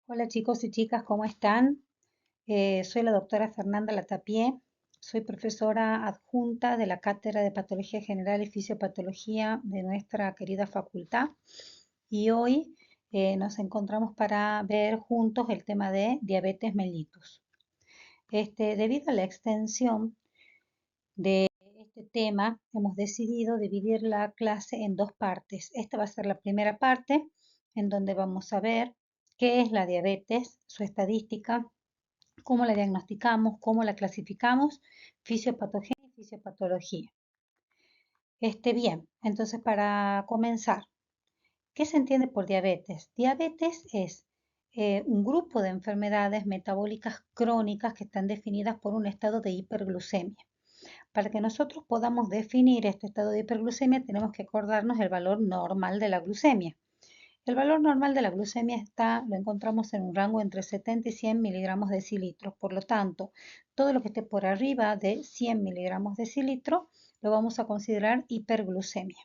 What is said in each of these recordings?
Hola chicos y chicas, ¿cómo están? Soy la doctora Fernanda Latapié, soy profesora adjunta de la Cátedra de Patología General y Fisiopatología de nuestra querida facultad y hoy nos encontramos para ver juntos el tema de diabetes mellitus. Debido a la extensión de este tema, hemos decidido dividir la clase en dos partes. Esta va a ser la primera parte, en donde vamos a ver qué es la diabetes, su estadística, cómo la diagnosticamos, cómo la clasificamos, fisiopatogenia y fisiopatología. Bien, entonces para comenzar, ¿qué se entiende por diabetes? Diabetes es un grupo de enfermedades metabólicas crónicas que están definidas por un estado de hiperglucemia. Para que nosotros podamos definir este estado de hiperglucemia, tenemos que acordarnos del valor normal de la glucemia. El valor normal de la glucemia lo encontramos en un rango entre 70 y 100 miligramos decilitros. Por lo tanto, todo lo que esté por arriba de 100 miligramos decilitro lo vamos a considerar hiperglucemia.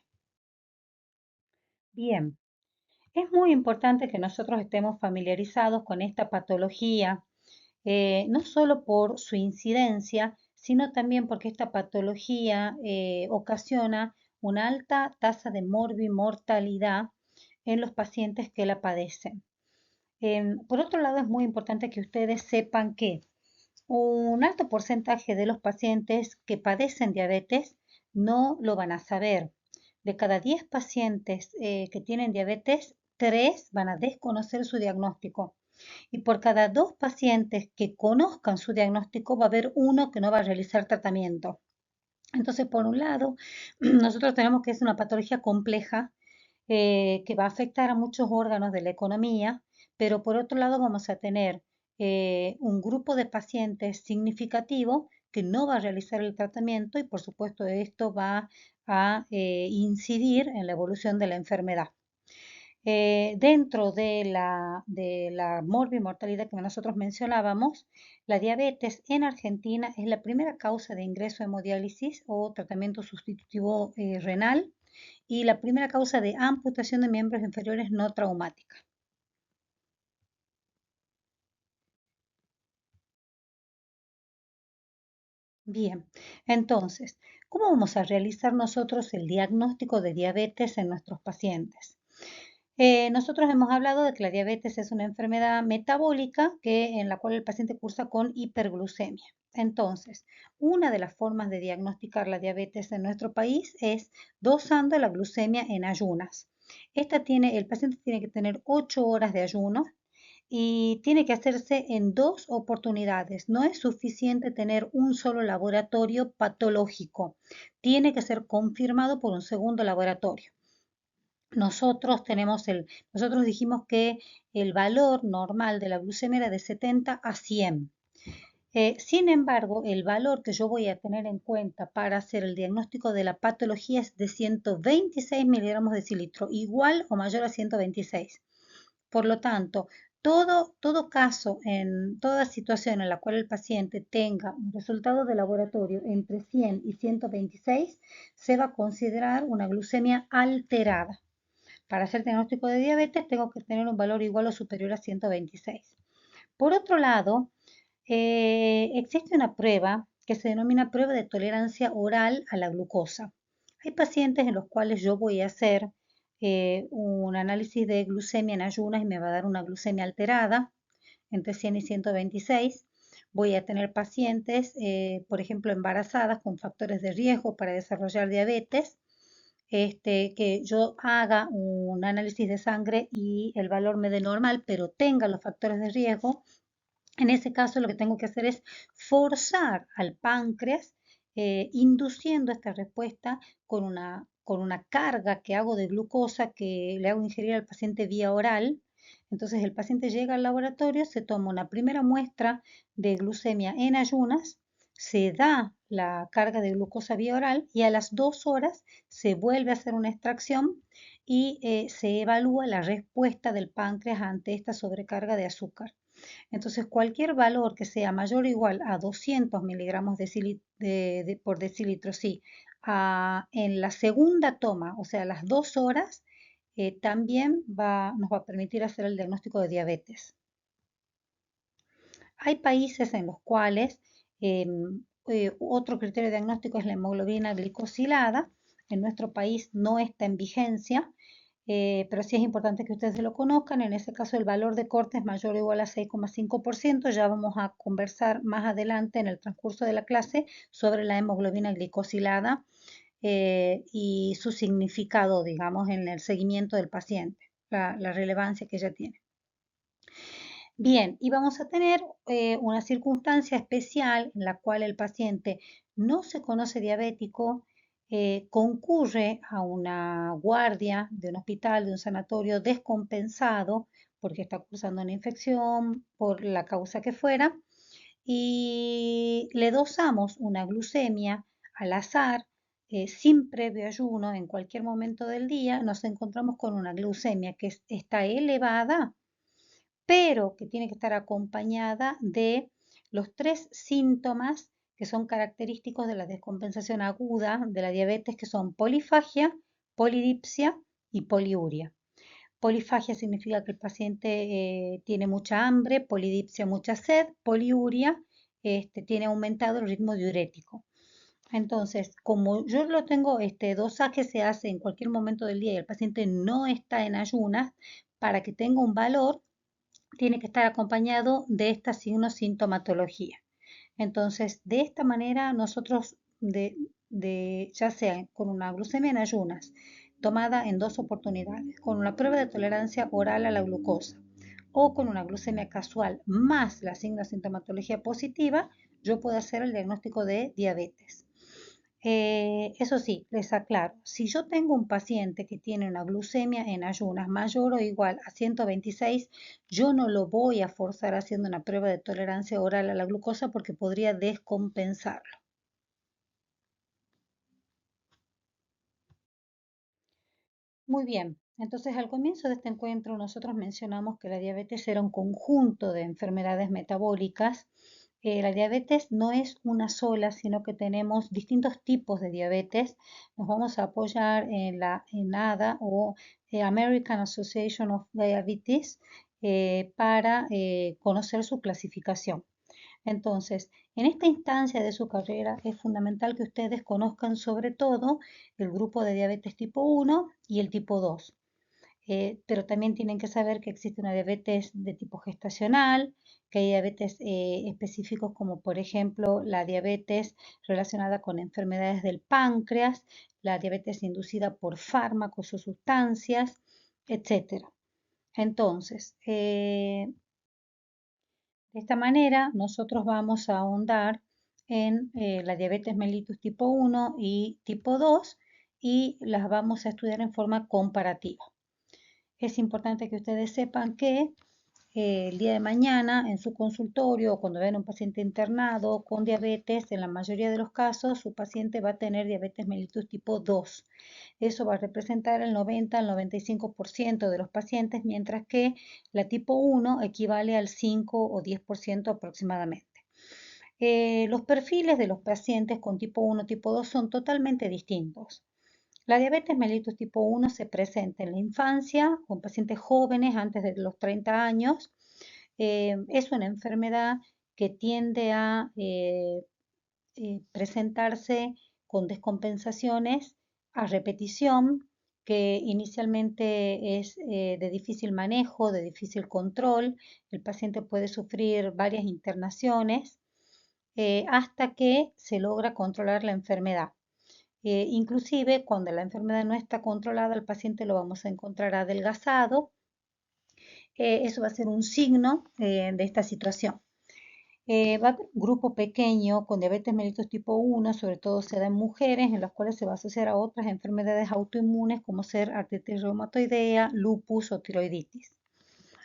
Bien, es muy importante que nosotros estemos familiarizados con esta patología, no solo por su incidencia, sino también porque esta patología ocasiona una alta tasa de morbimortalidad en los pacientes que la padecen. Por otro lado, es muy importante que ustedes sepan que un alto porcentaje de los pacientes que padecen diabetes no lo van a saber. De cada 10 pacientes que tienen diabetes, 3 van a desconocer su diagnóstico. Y por cada 2 pacientes que conozcan su diagnóstico, va a haber uno que no va a realizar tratamiento. Entonces, por un lado, nosotros tenemos que es una patología compleja que va a afectar a muchos órganos de la economía, pero por otro lado vamos a tener un grupo de pacientes significativo que no va a realizar el tratamiento y por supuesto esto va a incidir en la evolución de la enfermedad. Dentro de la morbimortalidad que nosotros mencionábamos, la diabetes en Argentina es la primera causa de ingreso a hemodiálisis o tratamiento sustitutivo renal y la primera causa de amputación de miembros inferiores no traumática. Bien, entonces, ¿cómo vamos a realizar nosotros el diagnóstico de diabetes en nuestros pacientes? Nosotros hemos hablado de que la diabetes es una enfermedad metabólica en la cual el paciente cursa con hiperglucemia. Entonces, una de las formas de diagnosticar la diabetes en nuestro país es dosando la glucemia en ayunas. El paciente tiene que tener 8 horas de ayuno y tiene que hacerse en 2 oportunidades. No es suficiente tener un solo laboratorio patológico. Tiene que ser confirmado por un segundo laboratorio. Nosotros dijimos que el valor normal de la glucemia era de 70 a 100. Sin embargo, el valor que yo voy a tener en cuenta para hacer el diagnóstico de la patología es de 126 miligramos de cilitro, igual o mayor a 126. Por lo tanto, todo caso, en toda situación en la cual el paciente tenga un resultado de laboratorio entre 100 y 126, se va a considerar una glucemia alterada. Para hacer diagnóstico de diabetes tengo que tener un valor igual o superior a 126. Por otro lado, existe una prueba que se denomina prueba de tolerancia oral a la glucosa. Hay pacientes en los cuales yo voy a hacer un análisis de glucemia en ayunas y me va a dar una glucemia alterada entre 100 y 126. Voy a tener pacientes, por ejemplo, embarazadas con factores de riesgo para desarrollar diabetes, que yo haga un análisis de sangre y el valor me dé normal, pero tenga los factores de riesgo. En ese caso, lo que tengo que hacer es forzar al páncreas, induciendo esta respuesta con una carga que hago de glucosa que le hago ingerir al paciente vía oral. Entonces, el paciente llega al laboratorio, se toma una primera muestra de glucemia en ayunas, se da la carga de glucosa vía oral y a las 2 horas se vuelve a hacer una extracción y se evalúa la respuesta del páncreas ante esta sobrecarga de azúcar. Entonces, cualquier valor que sea mayor o igual a 200 miligramos por decilitro, sí, en la segunda toma, o sea, a las 2 horas, también nos va a permitir hacer el diagnóstico de diabetes. Hay países en los cuales otro criterio diagnóstico es la hemoglobina glicosilada. En nuestro país no está en vigencia, pero sí es importante que ustedes lo conozcan. En ese caso, el valor de corte es mayor o igual a 6,5%. Ya vamos a conversar más adelante en el transcurso de la clase sobre la hemoglobina glicosilada y su significado, digamos, en el seguimiento del paciente, la relevancia que ella tiene. Bien, y vamos a tener una circunstancia especial en la cual el paciente no se conoce diabético, concurre a una guardia de un hospital, de un sanatorio descompensado porque está cursando una infección, por la causa que fuera, y le dosamos una glucemia al azar, sin previo ayuno, en cualquier momento del día, nos encontramos con una glucemia que está elevada pero que tiene que estar acompañada de los tres síntomas que son característicos de la descompensación aguda de la diabetes, que son polifagia, polidipsia y poliuria. Polifagia significa que el paciente tiene mucha hambre, polidipsia mucha sed, poliuria tiene aumentado el ritmo diurético. Entonces, como yo lo tengo, este dosaje se hace en cualquier momento del día y el paciente no está en ayunas, para que tenga un valor, tiene que estar acompañado de esta sintomatología. Entonces, de esta manera nosotros, ya sea con una glucemia en ayunas, tomada en 2 oportunidades, con una prueba de tolerancia oral a la glucosa o con una glucemia casual más la sintomatología positiva, yo puedo hacer el diagnóstico de diabetes. Eso sí, les aclaro, si yo tengo un paciente que tiene una glucemia en ayunas mayor o igual a 126, yo no lo voy a forzar haciendo una prueba de tolerancia oral a la glucosa porque podría descompensarlo. Muy bien, entonces al comienzo de este encuentro nosotros mencionamos que la diabetes era un conjunto de enfermedades metabólicas. La diabetes no es una sola, sino que tenemos distintos tipos de diabetes. Nos vamos a apoyar en la ADA o American Association of Diabetes para conocer su clasificación. Entonces, en esta instancia de su carrera es fundamental que ustedes conozcan sobre todo el grupo de diabetes tipo 1 y el tipo 2. Pero también tienen que saber que existe una diabetes de tipo gestacional, que hay diabetes específicos como por ejemplo la diabetes relacionada con enfermedades del páncreas, la diabetes inducida por fármacos o sustancias, etc. Entonces, de esta manera, nosotros vamos a ahondar en la diabetes mellitus tipo 1 y tipo 2 y las vamos a estudiar en forma comparativa. Es importante que ustedes sepan que el día de mañana en su consultorio o cuando vean un paciente internado con diabetes, en la mayoría de los casos su paciente va a tener diabetes mellitus tipo 2. Eso va a representar el 90 al 95% de los pacientes, mientras que la tipo 1 equivale al 5 o 10% aproximadamente. Los perfiles de los pacientes con tipo 1 tipo 2 son totalmente distintos. La diabetes mellitus tipo 1 se presenta en la infancia, con pacientes jóvenes antes de los 30 años. Es una enfermedad que tiende a presentarse con descompensaciones a repetición, que inicialmente es de difícil manejo, de difícil control. El paciente puede sufrir varias internaciones hasta que se logra controlar la enfermedad. Inclusive cuando la enfermedad no está controlada, el paciente lo vamos a encontrar adelgazado. Eso va a ser un signo de esta situación. Va a haber un grupo pequeño con diabetes mellitus tipo 1, sobre todo se da en mujeres, en las cuales se va a asociar a otras enfermedades autoinmunes como ser artritis reumatoidea, lupus o tiroiditis.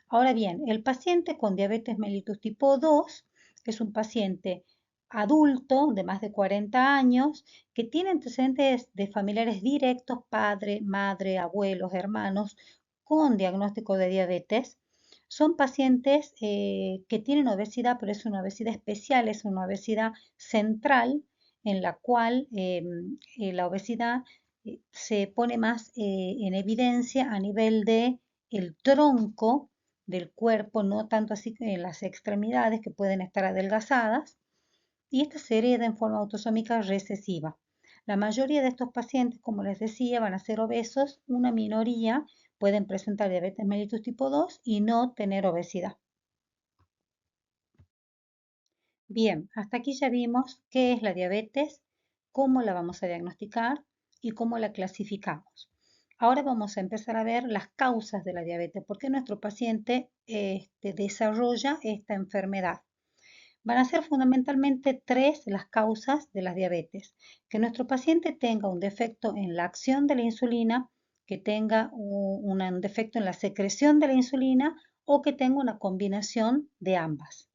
Ahora bien, el paciente con diabetes mellitus tipo 2 es un paciente adulto de más de 40 años que tiene antecedentes de familiares directos, padre, madre, abuelos, hermanos, con diagnóstico de diabetes. Son pacientes que tienen obesidad, pero es una obesidad especial, es una obesidad central en la cual la obesidad se pone más en evidencia a nivel de el tronco del cuerpo, no tanto así que en las extremidades que pueden estar adelgazadas, y esta se hereda en forma autosómica recesiva. La mayoría de estos pacientes, como les decía, van a ser obesos, una minoría pueden presentar diabetes mellitus tipo 2 y no tener obesidad. Bien, hasta aquí ya vimos qué es la diabetes, cómo la vamos a diagnosticar y cómo la clasificamos. Ahora vamos a empezar a ver las causas de la diabetes, por qué nuestro paciente desarrolla esta enfermedad. Van a ser fundamentalmente tres las causas de la diabetes. Que nuestro paciente tenga un defecto en la acción de la insulina, que tenga un defecto en la secreción de la insulina o que tenga una combinación de ambas.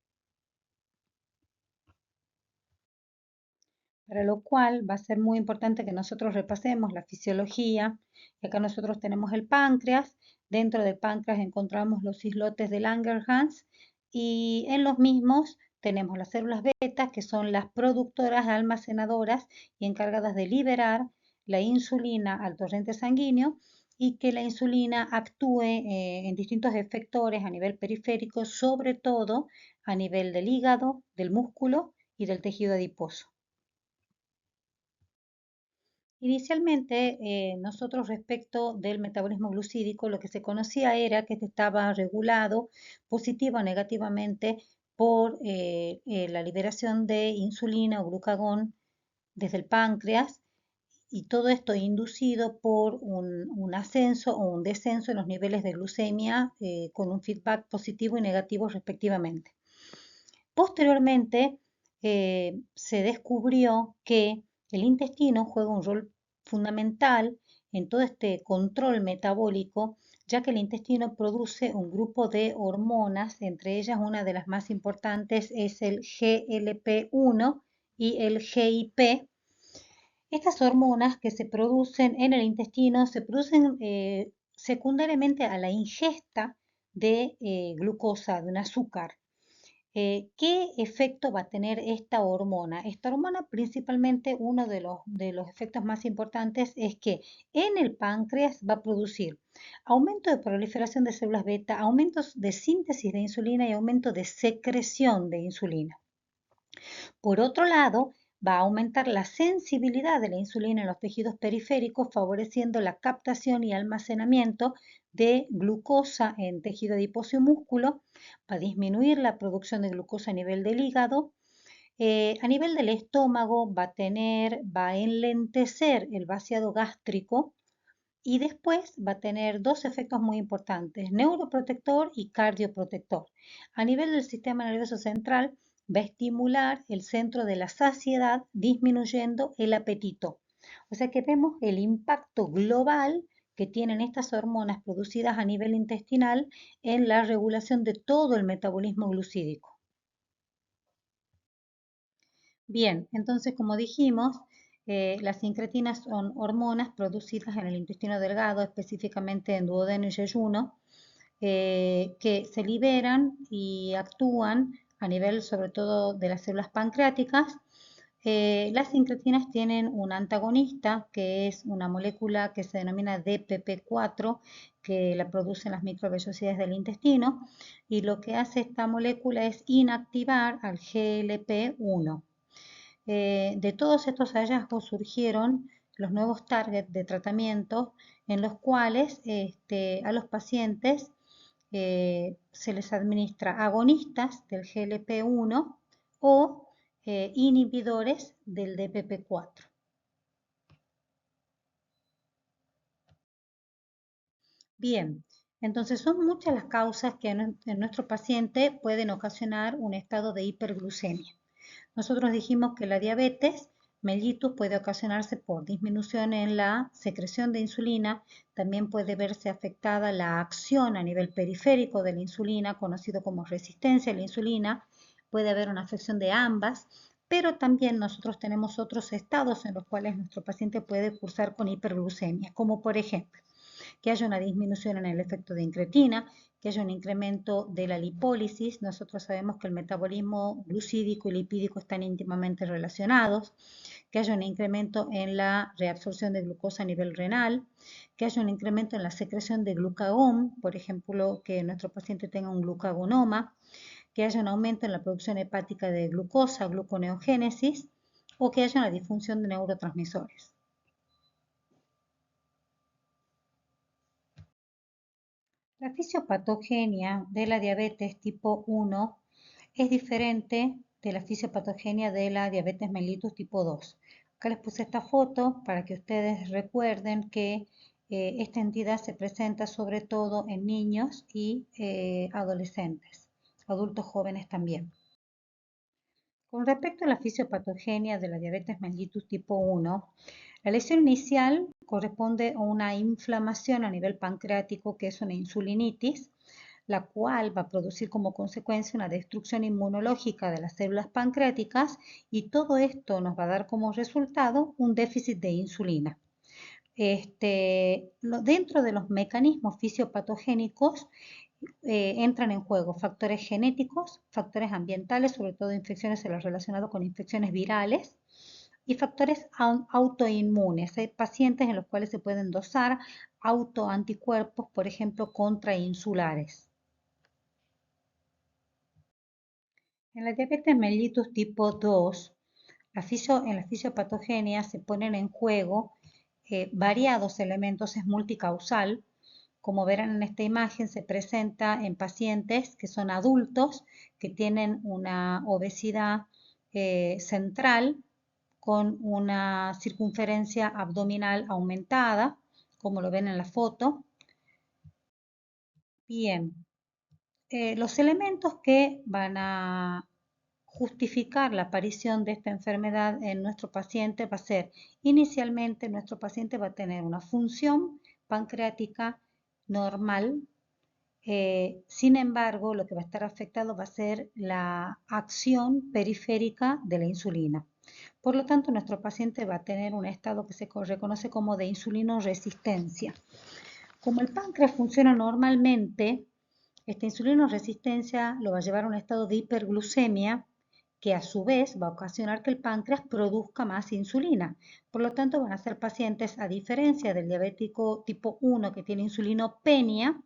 Para lo cual va a ser muy importante que nosotros repasemos la fisiología. Y acá nosotros tenemos el páncreas. Dentro del páncreas encontramos los islotes de Langerhans y en los mismos tenemos las células beta, que son las productoras almacenadoras y encargadas de liberar la insulina al torrente sanguíneo y que la insulina actúe en distintos efectores a nivel periférico, sobre todo a nivel del hígado, del músculo y del tejido adiposo. Inicialmente, nosotros respecto del metabolismo glucídico, lo que se conocía era que este estaba regulado positiva o negativamente por la liberación de insulina o glucagón desde el páncreas y todo esto inducido por un ascenso o un descenso en los niveles de glucemia con un feedback positivo y negativo respectivamente. Posteriormente, se descubrió que el intestino juega un rol fundamental en todo este control metabólico, ya que el intestino produce un grupo de hormonas, entre ellas una de las más importantes es el GLP-1 y el GIP. Estas hormonas que se producen en el intestino se producen secundariamente a la ingesta de glucosa, de un azúcar. ¿Qué efecto va a tener esta hormona? Esta hormona principalmente uno de los efectos más importantes es que en el páncreas va a producir aumento de proliferación de células beta, aumentos de síntesis de insulina y aumento de secreción de insulina. Por otro lado, va a aumentar la sensibilidad de la insulina en los tejidos periféricos, favoreciendo la captación y almacenamiento de glucosa en tejido adiposo y músculo, va a disminuir la producción de glucosa a nivel del hígado, a nivel del estómago va a enlentecer el vaciado gástrico y después va a tener dos efectos muy importantes, neuroprotector y cardioprotector. A nivel del sistema nervioso central, va a estimular el centro de la saciedad, disminuyendo el apetito. O sea que vemos el impacto global que tienen estas hormonas producidas a nivel intestinal en la regulación de todo el metabolismo glucídico. Bien, entonces como dijimos, las incretinas son hormonas producidas en el intestino delgado, específicamente en duodeno y yeyuno, que se liberan y actúan a nivel sobre todo de las células pancreáticas. Las incretinas tienen un antagonista que es una molécula que se denomina DPP4 que la producen las microvellosidades del intestino y lo que hace esta molécula es inactivar al GLP-1. De todos estos hallazgos surgieron los nuevos targets de tratamiento en los cuales a los pacientes se les administra agonistas del GLP-1 o inhibidores del DPP4. Bien, entonces son muchas las causas que en nuestro paciente pueden ocasionar un estado de hiperglucemia. Nosotros dijimos que la diabetes mellitus puede ocasionarse por disminución en la secreción de insulina, también puede verse afectada la acción a nivel periférico de la insulina, conocido como resistencia a la insulina, puede haber una afección de ambas, pero también nosotros tenemos otros estados en los cuales nuestro paciente puede cursar con hiperglucemia, como por ejemplo que haya una disminución en el efecto de incretina, que haya un incremento de la lipólisis. Nosotros sabemos que el metabolismo glucídico y lipídico están íntimamente relacionados, que haya un incremento en la reabsorción de glucosa a nivel renal, que haya un incremento en la secreción de glucagón, por ejemplo, que nuestro paciente tenga un glucagonoma, que haya un aumento en la producción hepática de glucosa, gluconeogénesis, o que haya una disfunción de neurotransmisores. La fisiopatogenia de la diabetes tipo 1 es diferente de la fisiopatogenia de la diabetes mellitus tipo 2. Acá les puse esta foto para que ustedes recuerden que esta entidad se presenta sobre todo en niños y adolescentes, adultos jóvenes también. Con respecto a la fisiopatogenia de la diabetes mellitus tipo 1, la lesión inicial corresponde a una inflamación a nivel pancreático, que es una insulinitis, la cual va a producir como consecuencia una destrucción inmunológica de las células pancreáticas, y todo esto nos va a dar como resultado un déficit de insulina. Dentro de los mecanismos fisiopatogénicos entran en juego factores genéticos, factores ambientales, sobre todo infecciones relacionadas con infecciones virales, y factores autoinmunes. Hay pacientes en los cuales se pueden dosar autoanticuerpos, por ejemplo, contrainsulares. En la diabetes mellitus tipo 2, en la fisiopatogenia se ponen en juego variados elementos, es multicausal. Como verán en esta imagen, se presenta en pacientes que son adultos, que tienen una obesidad central con una circunferencia abdominal aumentada, como lo ven en la foto. Bien, los elementos que van a justificar la aparición de esta enfermedad en nuestro paciente va a ser, inicialmente nuestro paciente va a tener una función pancreática normal. Sin embargo, lo que va a estar afectado va a ser la acción periférica de la insulina. Por lo tanto, nuestro paciente va a tener un estado que se reconoce como de insulinoresistencia. Como el páncreas funciona normalmente, esta insulinoresistencia lo va a llevar a un estado de hiperglucemia, que a su vez va a ocasionar que el páncreas produzca más insulina. Por lo tanto, van a ser pacientes, a diferencia del diabético tipo 1 que tiene insulinopenia,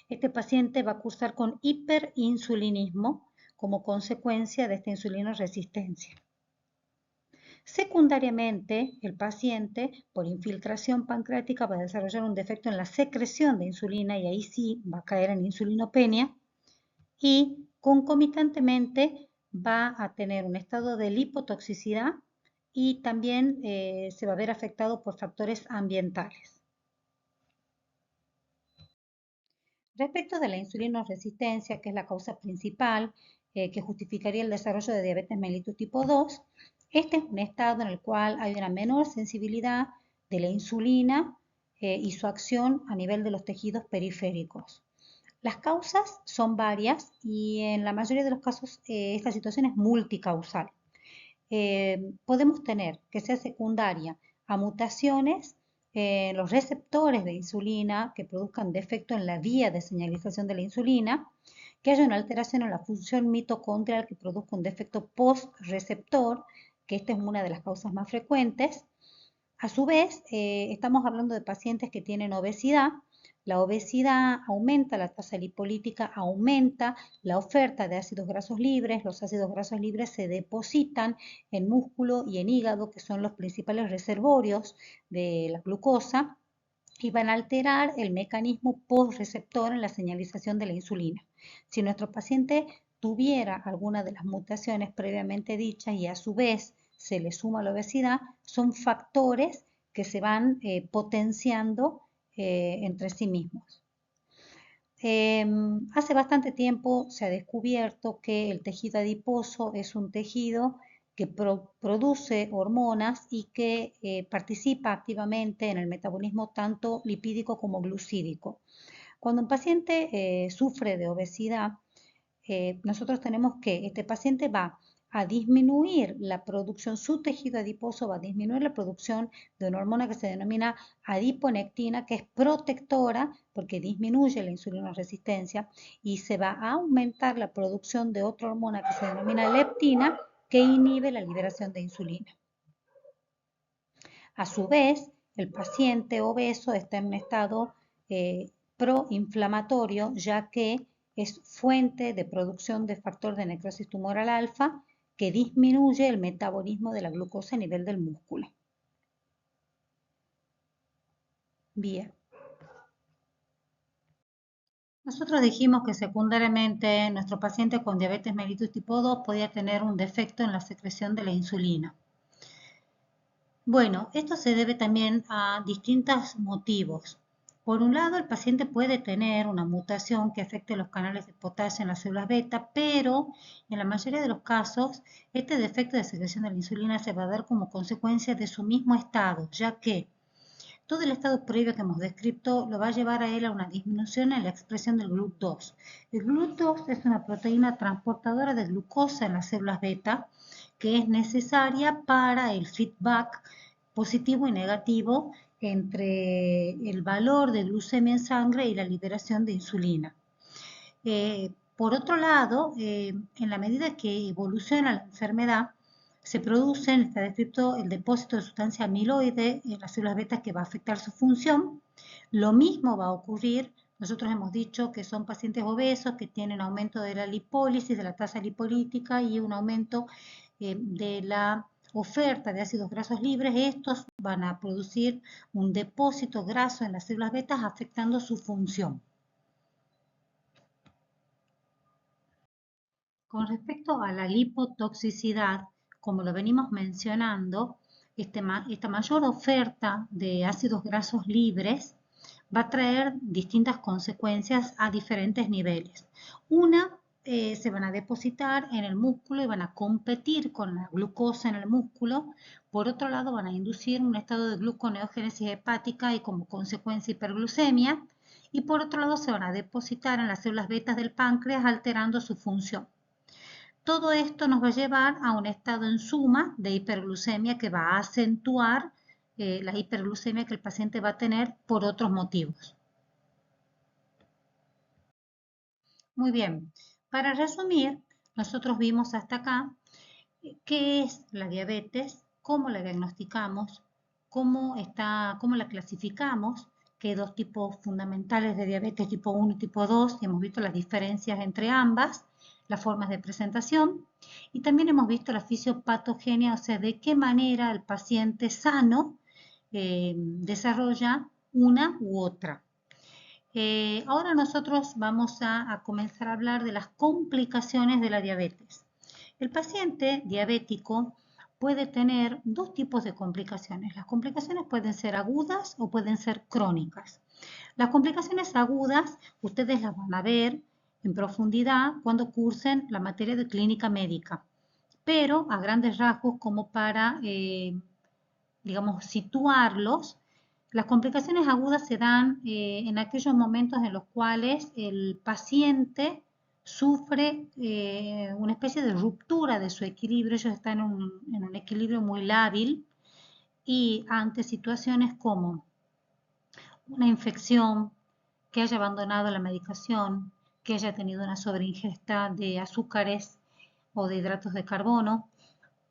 este paciente va a cursar con hiperinsulinismo como consecuencia de esta insulinoresistencia. Secundariamente, el paciente, por infiltración pancreática, va a desarrollar un defecto en la secreción de insulina, y ahí sí va a caer en insulinopenia, y concomitantemente va a tener un estado de lipotoxicidad, y también se va a ver afectado por factores ambientales. Respecto de la insulinoresistencia, que es la causa principal que justificaría el desarrollo de diabetes mellitus tipo 2, este es un estado en el cual hay una menor sensibilidad de la insulina y su acción a nivel de los tejidos periféricos. Las causas son varias, y en la mayoría de los casos esta situación es multicausal. Podemos tener que sea secundaria a mutaciones en los receptores de insulina que produzcan defecto en la vía de señalización de la insulina, que haya una alteración en la función mitocondrial que produzca un defecto post-receptor, que esta es una de las causas más frecuentes. A su vez, estamos hablando de pacientes que tienen obesidad. La obesidad aumenta la tasa lipolítica, aumenta la oferta de ácidos grasos libres. Los ácidos grasos libres se depositan en músculo y en hígado, que son los principales reservorios de la glucosa, y van a alterar el mecanismo postreceptor en la señalización de la insulina. Si nuestro paciente tuviera alguna de las mutaciones previamente dichas y a su vez se le suma la obesidad, son factores que se van potenciando entre sí mismos. Hace bastante tiempo se ha descubierto que el tejido adiposo es un tejido que produce hormonas y que participa activamente en el metabolismo tanto lipídico como glucídico. Cuando un paciente sufre de obesidad, nosotros tenemos que este paciente va a disminuir la producción, su tejido adiposo va a disminuir la producción de una hormona que se denomina adiponectina, que es protectora porque disminuye la insulinoresistencia, y se va a aumentar la producción de otra hormona que se denomina leptina, que inhibe la liberación de insulina. A su vez, el paciente obeso está en un estado proinflamatorio, ya que es fuente de producción de factor de necrosis tumoral alfa, que disminuye el metabolismo de la glucosa a nivel del músculo. Bien. Nosotros dijimos que secundariamente nuestro paciente con diabetes mellitus tipo 2 podía tener un defecto en la secreción de la insulina. Bueno, esto se debe también a distintos motivos. Por un lado, el paciente puede tener una mutación que afecte los canales de potasio en las células beta, pero en la mayoría de los casos, este defecto de secreción de la insulina se va a dar como consecuencia de su mismo estado, ya que todo el estado previo que hemos descrito lo va a llevar a él a una disminución en la expresión del GLUT2. El GLUT2 es una proteína transportadora de glucosa en las células beta que es necesaria para el feedback positivo y negativo entre el valor de glucemia en sangre y la liberación de insulina. Por otro lado, en la medida que evoluciona la enfermedad, se produce, está descrito el depósito de sustancia amiloide en las células beta que va a afectar su función. Lo mismo va a ocurrir, nosotros hemos dicho que son pacientes obesos que tienen aumento de la lipólisis, de la tasa lipolítica y un aumento de la oferta de ácidos grasos libres. Estos van a producir un depósito graso en las células betas afectando su función. Con respecto a la lipotoxicidad, como lo venimos mencionando, esta mayor oferta de ácidos grasos libres va a traer distintas consecuencias a diferentes niveles. Una, se van a depositar en el músculo y van a competir con la glucosa en el músculo. Por otro lado, van a inducir un estado de gluconeogénesis hepática y como consecuencia hiperglucemia. Y por otro lado, se van a depositar en las células betas del páncreas alterando su función. Todo esto nos va a llevar a un estado en suma de hiperglucemia que va a acentuar la hiperglucemia que el paciente va a tener por otros motivos. Muy bien, para resumir, nosotros vimos hasta acá qué es la diabetes, cómo la diagnosticamos, cómo la clasificamos, que hay dos tipos fundamentales de diabetes tipo 1 y tipo 2, y hemos visto las diferencias entre ambas, las formas de presentación, y también hemos visto la fisiopatogenia, o sea, de qué manera el paciente sano desarrolla una u otra. Ahora nosotros vamos a comenzar a hablar de las complicaciones de la diabetes. El paciente diabético puede tener dos tipos de complicaciones. Las complicaciones pueden ser agudas o pueden ser crónicas. Las complicaciones agudas ustedes las van a ver en profundidad cuando cursen la materia de clínica médica, pero a grandes rasgos como para, digamos, situarlos. Las complicaciones agudas se dan en aquellos momentos en los cuales el paciente sufre una especie de ruptura de su equilibrio. Ellos están en un equilibrio muy lábil y ante situaciones como una infección, que haya abandonado la medicación, que haya tenido una sobreingesta de azúcares o de hidratos de carbono,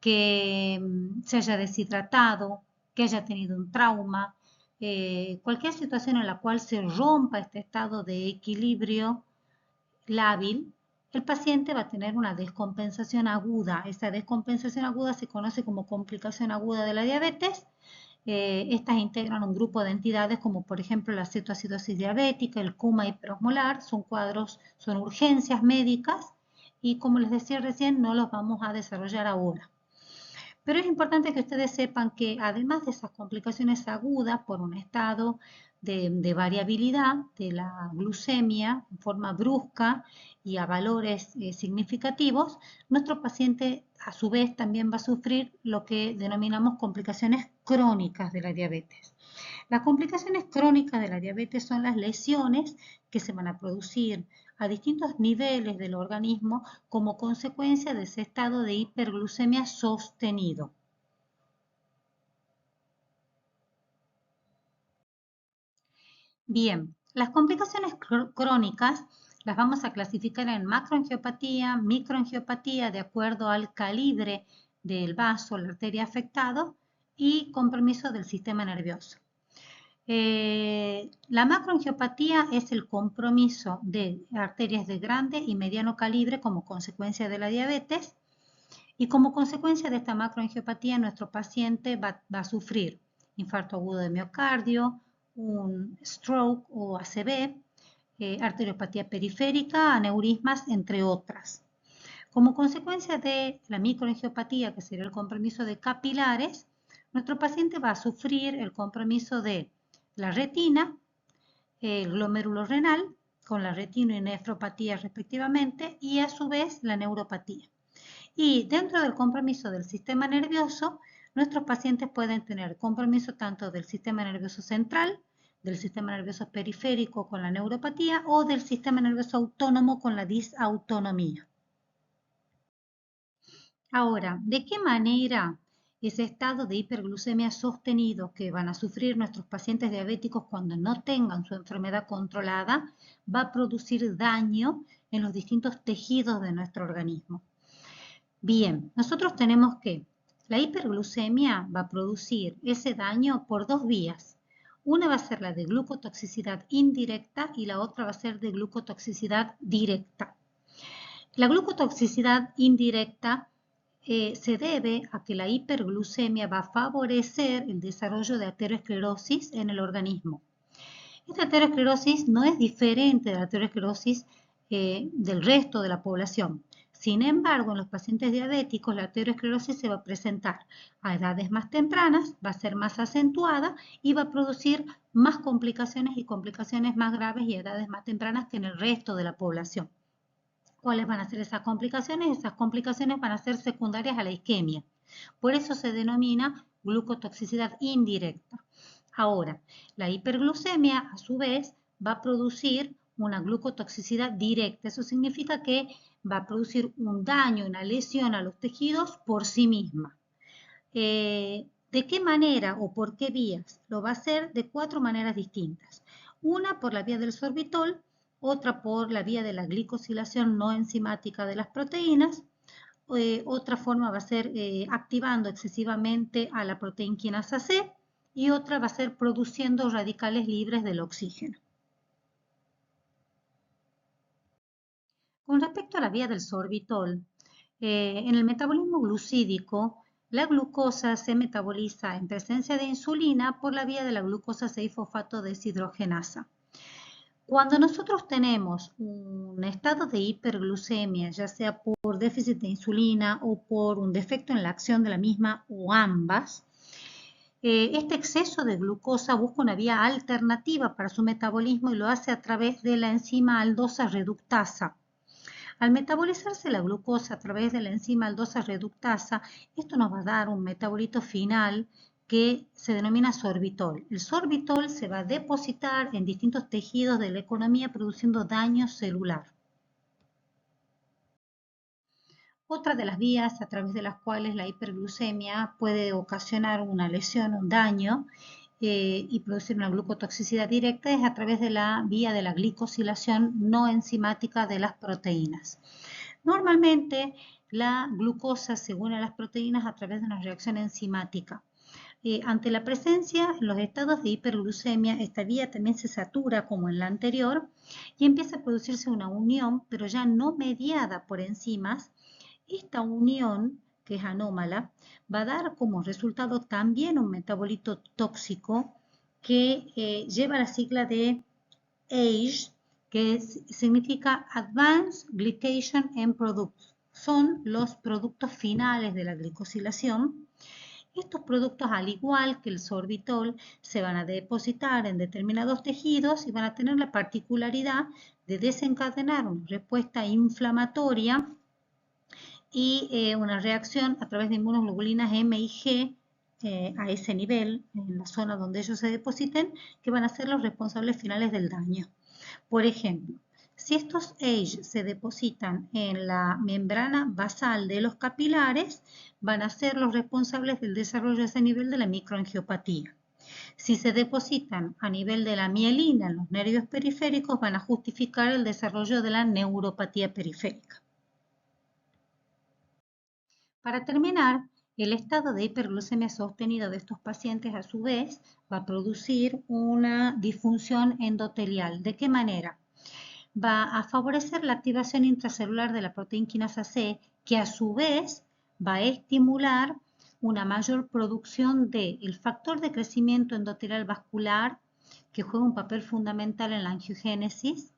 que se haya deshidratado, que haya tenido un trauma, cualquier situación en la cual se rompa este estado de equilibrio lábil, el paciente va a tener una descompensación aguda. Esa descompensación aguda se conoce como complicación aguda de la diabetes. Estas integran un grupo de entidades como por ejemplo la cetoacidosis diabética, el coma hiperosmolar, son cuadros, son urgencias médicas y como les decía recién no los vamos a desarrollar ahora. Pero es importante que ustedes sepan que además de esas complicaciones agudas por un estado de variabilidad de la glucemia en forma brusca y a valores significativos, nuestro paciente a su vez también va a sufrir lo que denominamos complicaciones crónicas de la diabetes. Las complicaciones crónicas de la diabetes son las lesiones que se van a producir a distintos niveles del organismo como consecuencia de ese estado de hiperglucemia sostenido. Bien, las complicaciones crónicas las vamos a clasificar en macroangiopatía, microangiopatía de acuerdo al calibre del vaso, la arteria afectado y compromiso del sistema nervioso. La macroangiopatía es el compromiso de arterias de grande y mediano calibre como consecuencia de la diabetes y como consecuencia de esta macroangiopatía nuestro paciente va a sufrir infarto agudo de miocardio, un stroke o ACV, arteriopatía periférica, aneurismas, entre otras. Como consecuencia de la microangiopatía, que sería el compromiso de capilares, nuestro paciente va a sufrir el compromiso de la retina, el glomérulo renal, con la retino y nefropatía respectivamente, y a su vez la neuropatía. Y dentro del compromiso del sistema nervioso, nuestros pacientes pueden tener compromiso tanto del sistema nervioso central, del sistema nervioso periférico con la neuropatía o del sistema nervioso autónomo con la disautonomía. Ahora, ¿de qué manera ese estado de hiperglucemia sostenido que van a sufrir nuestros pacientes diabéticos cuando no tengan su enfermedad controlada va a producir daño en los distintos tejidos de nuestro organismo? Bien, nosotros tenemos que la hiperglucemia va a producir ese daño por dos vías. Una va a ser la de glucotoxicidad indirecta y la otra va a ser de glucotoxicidad directa. La glucotoxicidad indirecta se debe a que la hiperglucemia va a favorecer el desarrollo de aterosclerosis en el organismo. Esta aterosclerosis no es diferente de la aterosclerosis del resto de la población. Sin embargo, en los pacientes diabéticos la aterosclerosis se va a presentar a edades más tempranas, va a ser más acentuada y va a producir más complicaciones y complicaciones más graves y a edades más tempranas que en el resto de la población. ¿Cuáles van a ser esas complicaciones? Esas complicaciones van a ser secundarias a la isquemia. Por eso se denomina glucotoxicidad indirecta. Ahora, la hiperglucemia, a su vez, va a producir una glucotoxicidad directa. Eso significa que va a producir un daño, una lesión a los tejidos por sí misma. ¿De qué manera o por qué vías? Lo va a hacer de cuatro maneras distintas. Una por la vía del sorbitol, otra por la vía de la glicosilación no enzimática de las proteínas, otra forma va a ser activando excesivamente a la proteinquinasa C y otra va a ser produciendo radicales libres del oxígeno. Con respecto a la vía del sorbitol, en el metabolismo glucídico, la glucosa se metaboliza en presencia de insulina por la vía de la glucosa 6-fosfato deshidrogenasa. Cuando nosotros tenemos un estado de hiperglucemia, ya sea por déficit de insulina o por un defecto en la acción de la misma o ambas, este exceso de glucosa busca una vía alternativa para su metabolismo y lo hace a través de la enzima aldosa reductasa. Al metabolizarse la glucosa a través de la enzima aldosa reductasa, esto nos va a dar un metabolito final que se denomina sorbitol. El sorbitol se va a depositar en distintos tejidos de la economía produciendo daño celular. Otra de las vías a través de las cuales la hiperglucemia puede ocasionar una lesión, un daño y producir una glucotoxicidad directa es a través de la vía de la glicosilación no enzimática de las proteínas. Normalmente la glucosa se une a las proteínas a través de una reacción enzimática. Ante la presencia en los estados de hiperglucemia, esta vía también se satura como en la anterior y empieza a producirse una unión, pero ya no mediada por enzimas. Esta unión, que es anómala, va a dar como resultado también un metabolito tóxico que lleva la sigla de AGE, que significa Advanced Glycation End Products. Son los productos finales de la glicosilación. Estos productos, al igual que el sorbitol, se van a depositar en determinados tejidos y van a tener la particularidad de desencadenar una respuesta inflamatoria y una reacción a través de inmunoglobulinas M y G a ese nivel, en la zona donde ellos se depositen, que van a ser los responsables finales del daño. Por ejemplo, Si estos age se depositan en la membrana basal de los capilares, van a ser los responsables del desarrollo de ese nivel de la microangiopatía. Si se depositan a nivel de la mielina en los nervios periféricos, van a justificar el desarrollo de la neuropatía periférica. Para terminar, el estado de hiperglucemia sostenido de estos pacientes, a su vez, va a producir una disfunción endotelial. ¿De qué manera? Va a favorecer la activación intracelular de la proteína quinasa C, que a su vez va a estimular una mayor producción del factor de crecimiento endotelial vascular, que juega un papel fundamental en la angiogénesis,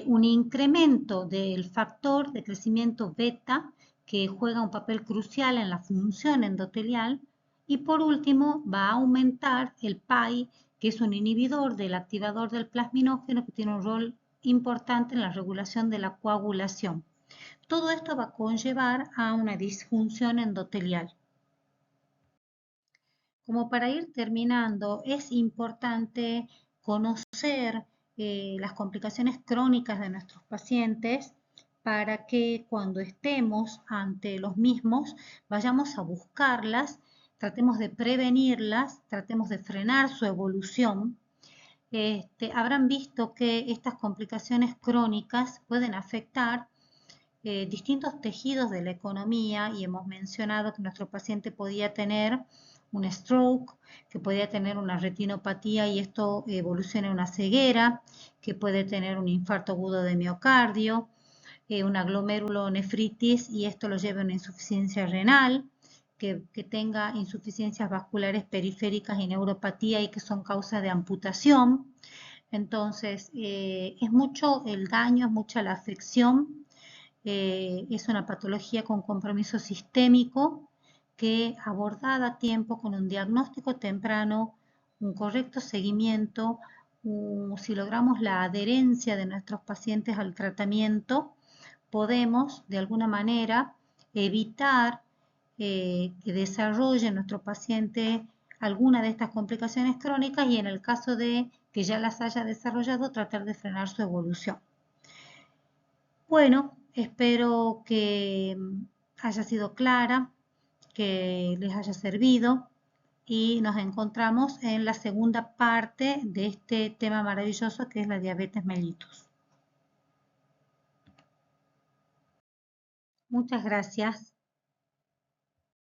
un incremento del factor de crecimiento beta, que juega un papel crucial en la función endotelial, y por último va a aumentar el PAI, que es un inhibidor del activador del plasminógeno, que tiene un rol importante en la regulación de la coagulación. Todo esto va a conllevar a una disfunción endotelial. Como para ir terminando, es importante conocer las complicaciones crónicas de nuestros pacientes para que cuando estemos ante los mismos vayamos a buscarlas, tratemos de prevenirlas, tratemos de frenar su evolución. Habrán visto que estas complicaciones crónicas pueden afectar distintos tejidos de la economía, y hemos mencionado que nuestro paciente podía tener un stroke, que podía tener una retinopatía y esto evoluciona en una ceguera, que puede tener un infarto agudo de miocardio, una glomerulonefritis y esto lo lleva a una insuficiencia renal, que tenga insuficiencias vasculares periféricas y neuropatía y que son causa de amputación. Entonces, es mucho el daño, es mucha la afección. Es una patología con compromiso sistémico que, abordada a tiempo con un diagnóstico temprano, un correcto seguimiento, si logramos la adherencia de nuestros pacientes al tratamiento, podemos de alguna manera evitar que desarrolle nuestro paciente alguna de estas complicaciones crónicas y, en el caso de que ya las haya desarrollado, tratar de frenar su evolución. Bueno, espero que haya sido clara, que les haya servido y nos encontramos en la segunda parte de este tema maravilloso que es la diabetes mellitus. Muchas gracias.